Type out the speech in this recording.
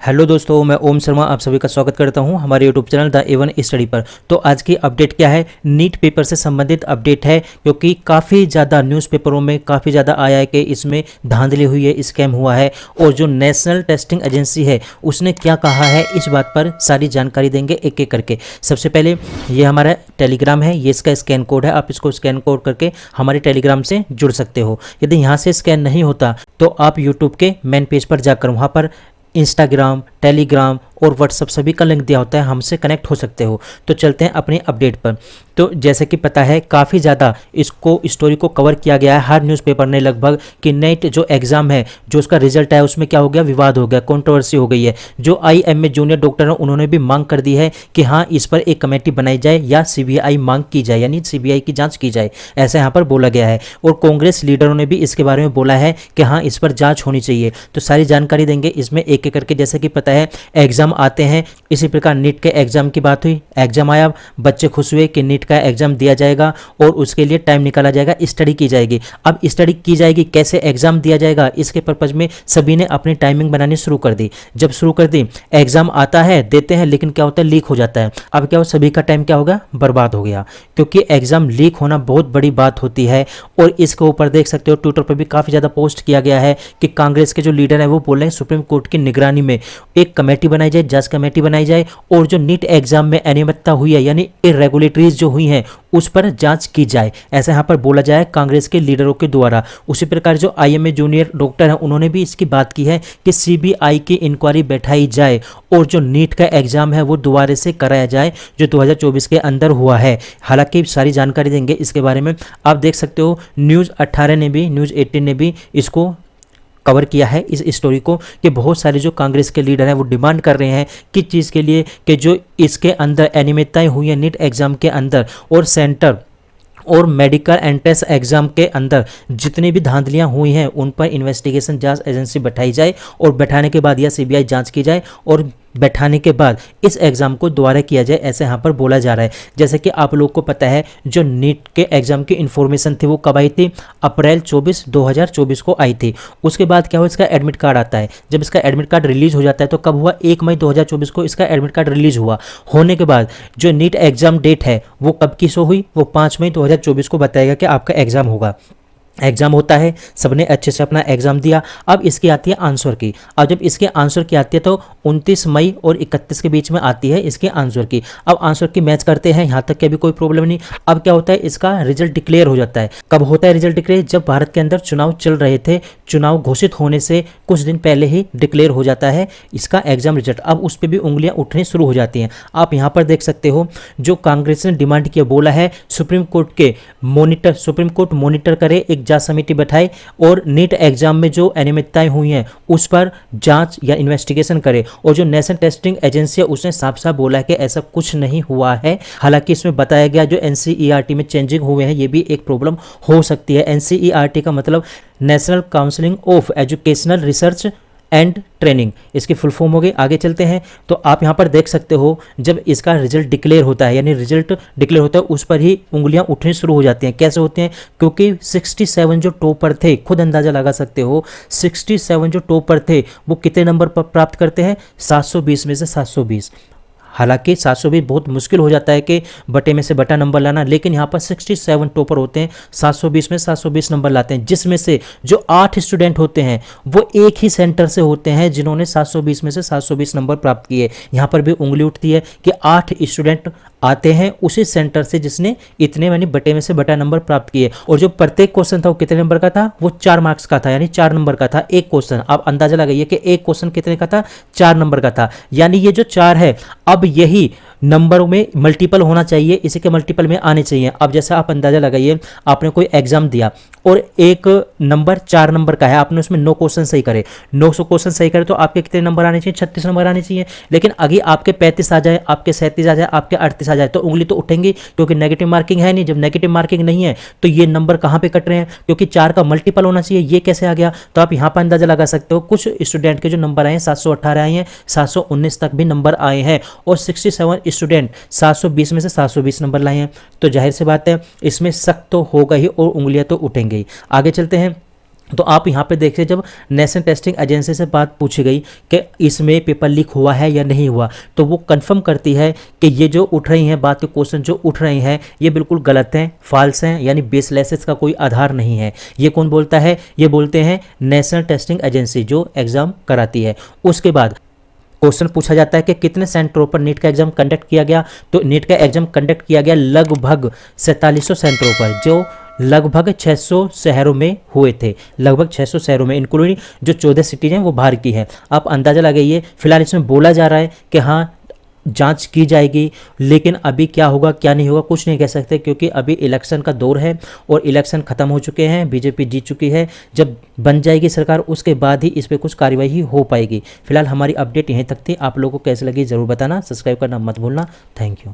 Hello दोस्तों, मैं ओम शर्मा आप सभी का स्वागत करता हूं हमारे YouTube channel the A1 study पर। तो आज की अपडेट क्या है, नीट पेपर से संबंधित अपडेट है, क्योंकि काफ़ी ज़्यादा न्यूज़पेपरों में काफ़ी ज़्यादा आया है कि इसमें धांधली हुई है, स्कैम हुआ है। और जो नेशनल टेस्टिंग एजेंसी है उसने क्या कहा है, इस बात पर सारी जानकारी देंगे एक एक करके। सबसे पहले ये हमारा टेलीग्राम है, ये इसका स्कैन कोड है, आप इसको स्कैन कोड करके हमारे टेलीग्राम से जुड़ सकते हो। यदि यहाँ से स्कैन नहीं होता तो आप यूट्यूब के मेन पेज पर जाकर वहाँ पर इंस्टाग्राम, टेलीग्राम और व्हाट्सअप सभी का लिंक दिया होता है, हमसे कनेक्ट हो सकते हो। तो चलते हैं अपनी अपडेट पर। तो जैसे कि पता है काफ़ी ज़्यादा इसको स्टोरी को कवर किया गया है हर न्यूज़पेपर ने लगभग, कि नेट जो एग्ज़ाम है, जो उसका रिजल्ट है, उसमें क्या हो गया, विवाद हो गया, कंट्रोवर्सी हो गई है। जो IMA जूनियर डॉक्टर हैं उन्होंने भी मांग कर दी है कि हाँ, इस पर एक कमेटी बनाई जाए या CBI मांग की जाए, यानी CBI की जाँच की जाए, ऐसा यहाँ पर बोला गया है। और कांग्रेस लीडरों ने भी इसके बारे में बोला है कि हाँ, इस पर जाँच होनी चाहिए। तो सारी जानकारी देंगे इसमें एक एक करके। जैसे कि पता है एग्ज़ाम आते हैं, इसी प्रकार नीट के एग्ज़ाम की बात हुई, एग्ज़ाम आया, बच्चे खुश हुए कि नीट का एग्ज़ाम दिया जाएगा और उसके लिए टाइम निकाला जाएगा, स्टडी की जाएगी। अब स्टडी की जाएगी, कैसे एग्ज़ाम दिया जाएगा, इसके पर्पज़ में सभी ने अपनी टाइमिंग बनानी शुरू कर दी। जब शुरू कर दी, एग्ज़ाम आता है, देते हैं, लेकिन क्या होता है, लीक हो जाता है। अब क्या हो, सभी का टाइम क्या हो गया, बर्बाद हो गया, क्योंकि एग्ज़ाम लीक होना बहुत बड़ी बात होती है। और इसके ऊपर देख सकते हो ट्विटर पर भी काफ़ी ज़्यादा पोस्ट किया गया है कि कांग्रेस के जो लीडर हैं वो बोल रहे हैं सुप्रीम कोर्ट की निगरानी में एक कमेटी बनाई जाए, जांच कमेटी बनाई जाए, और जो नीट एग्जाम में अनियमितता हुई है, यानी इरेगुलेटरीज जो हुई हैं, उस पर जांच की जाए, ऐसा यहां पर बोला जाए कांग्रेस के लीडरों के द्वारा। उसी प्रकार जो IMA जूनियर डॉक्टर हैं उन्होंने भी इसकी बात की है कि CBI की इंक्वायरी बैठाई जाए और जो नीट का एग्जाम है वो दोबारा से कराया जाए, जो 2024 के अंदर हुआ है। हालांकि सारी जानकारी देंगे इसके बारे में। आप देख सकते हो न्यूज़ 18 ने भी, न्यूज़ 18 ने भी इसको कवर किया है इस स्टोरी को, कि बहुत सारे जो कांग्रेस के लीडर हैं वो डिमांड कर रहे हैं किस चीज़ के लिए, कि जो इसके अंदर अनियमितताएं हुई हैं नीट एग्जाम के अंदर और सेंटर और मेडिकल एंट्रेंस एग्जाम के अंदर जितनी भी धांधलियां हुई हैं उन पर इन्वेस्टिगेशन जांच एजेंसी बैठाई जाए, और बैठाने के बाद या CBI जांच की जाए, और बैठाने के बाद इस एग्ज़ाम को दोबारा किया जाए, ऐसे यहाँ पर बोला जा रहा है। जैसे कि आप लोग को पता है जो नीट के एग्ज़ाम की इन्फॉर्मेशन थी वो कब आई थी, अप्रैल 24, 2024 को आई थी। उसके बाद क्या हुआ, इसका एडमिट कार्ड आता है। जब इसका एडमिट कार्ड रिलीज़ हो जाता है तो कब हुआ, 1 मई 2024 को इसका एडमिट कार्ड रिलीज़ हुआ। होने के बाद जो नीट एग्ज़ाम डेट है वो कब की शो हुई, वो 5 मई 2024 को बताएगा कि आपका एग्ज़ाम होगा। एग्ज़ाम होता है, सबने अच्छे से अपना एग्ज़ाम दिया। अब इसकी आती है आंसर की। अब जब इसके आंसर की आती है तो 29 मई और 31 के बीच में आती है इसके आंसर की। अब आंसर की मैच करते हैं, यहाँ तक कि अभी कोई प्रॉब्लम नहीं। अब क्या होता है, इसका रिजल्ट डिक्लेयर हो जाता है। कब होता है रिजल्ट डिक्लेयर, जब भारत के अंदर चुनाव चल रहे थे, चुनाव घोषित होने से कुछ दिन पहले ही डिक्लेयर हो जाता है इसका एग्जाम रिजल्ट। अब उस पर भी उंगलियां उठनी शुरू हो जाती हैं। आप यहाँ पर देख सकते हो जो कांग्रेस ने डिमांड किया, बोला है सुप्रीम कोर्ट के मॉनिटर, सुप्रीम कोर्ट मॉनिटर करे, एक जांच समिति बैठाए और नीट एग्जाम में जो अनियमितताएं हुई हैं उस पर जांच या इन्वेस्टिगेशन करे। और जो नेशनल टेस्टिंग एजेंसी है उसने साफ साफ बोला है कि ऐसा कुछ नहीं हुआ है। हालांकि इसमें बताया गया जो NCERT में चेंजिंग हुए हैं ये भी एक प्रॉब्लम हो सकती है। NCERT का मतलब national counselling of educational research and training, इसकी फुल फॉर्म हो गई। आगे चलते हैं तो आप यहाँ पर देख सकते हो जब इसका रिजल्ट डिक्लेयर होता है, यानी रिजल्ट डिक्लेयर होता है, उस पर ही उंगलियां उठनी शुरू हो जाती हैं। कैसे होते हैं, क्योंकि 67 जो टॉपर थे, खुद अंदाजा लगा सकते हो, 67 जो टॉपर थे वो कितने नंबर पर प्राप्त करते हैं, 720 में से 720। हालांकि 720 बहुत मुश्किल हो जाता है कि बटे में से बटा नंबर लाना, लेकिन यहाँ पर 67 टॉपर होते हैं, 720 में 720 नंबर लाते हैं, जिसमें से जो 8 स्टूडेंट होते हैं वो एक ही सेंटर से होते हैं जिन्होंने 720 में से 720 नंबर प्राप्त किए। यहाँ पर भी उंगली उठती है कि 8 स्टूडेंट आते हैं उसी सेंटर से जिसने इतने यानी बटे में से बटा नंबर प्राप्त किए। और जो प्रत्येक क्वेश्चन था वो कितने नंबर का था, वो 4 मार्क्स का था, यानी 4 नंबर का था एक क्वेश्चन। आप अंदाजा लगाइए कि एक क्वेश्चन कितने का था, 4 नंबर का था। यानी ये जो 4 है, अब यही नंबरों में मल्टीपल होना चाहिए, इसी के मल्टीपल में आने चाहिए। अब जैसे आप अंदाजा लगाइए, आपने कोई एग्जाम दिया और एक नंबर 4 नंबर का है, आपने उसमें 9 क्वेश्चन सही करे, 900 क्वेश्चन सही करे तो आपके कितने नंबर आने चाहिए, 36 नंबर आने चाहिए। लेकिन अगर आपके 35 आ जाए, आपके 37 आ जाए, आपके 38 आ जाए तो उंगली तो उठेंगी, क्योंकि नेगेटिव मार्किंग है नहीं। जब नेगेटिव मार्किंग नहीं है तो ये नंबर कहाँ पे कट रहे हैं, क्योंकि 4 का मल्टीपल होना चाहिए, ये कैसे आ गया। तो आप यहाँ पर अंदाजा लगा सकते हो कुछ स्टूडेंट के जो नंबर आए हैं 718 आए हैं, 719 तक भी नंबर आए हैं, और 67 स्टूडेंट 720 में से 720 नंबर लाए हैं। तो जाहिर सी बात है इसमें शक तो होगा ही और उंगलियां तो उठेंगी। आगे चलते हैं। तो आप यहाँ पे देखिए, जब नेशनल टेस्टिंग एजेंसी से बात पूछी गई कि इसमें पेपर लीक हुआ है या नहीं हुआ, तो वो कंफर्म करती है कि ये जो उठ रही हैं बात के क्वेश्चन जो उठ रहे हैं ये बिल्कुल गलत हैं, फॉल्स हैं, यानी बेसलेस, इसका कोई आधार नहीं है। ये कौन बोलता है? ये बोलते हैं नेशनल टेस्टिंग एजेंसी जो एग्ज़ाम कराती है। उसके बाद क्वेश्चन पूछा जाता है कि कितने सेंटरों पर नीट का एग्जाम कंडक्ट किया गया। तो नीट का एग्जाम कंडक्ट किया गया लगभग 4700 सेंटरों पर, जो लगभग 600 शहरों में हुए थे, लगभग 600 शहरों में, इंक्लूडिंग जो 14 सिटीज हैं वो बाहर की हैं। आप अंदाज़ा लगाइए। फिलहाल इसमें बोला जा रहा है कि हाँ जांच की जाएगी, लेकिन अभी क्या होगा क्या नहीं होगा कुछ नहीं कह सकते, क्योंकि अभी इलेक्शन का दौर है और इलेक्शन ख़त्म हो चुके हैं, बीजेपी जीत चुकी है। जब बन जाएगी सरकार उसके बाद ही इस पर कुछ कार्रवाई हो पाएगी। फिलहाल हमारी अपडेट यहीं तक थी। आप लोगों को कैसे लगी ज़रूर बताना, सब्सक्राइब करना मत भूलना। Thank you.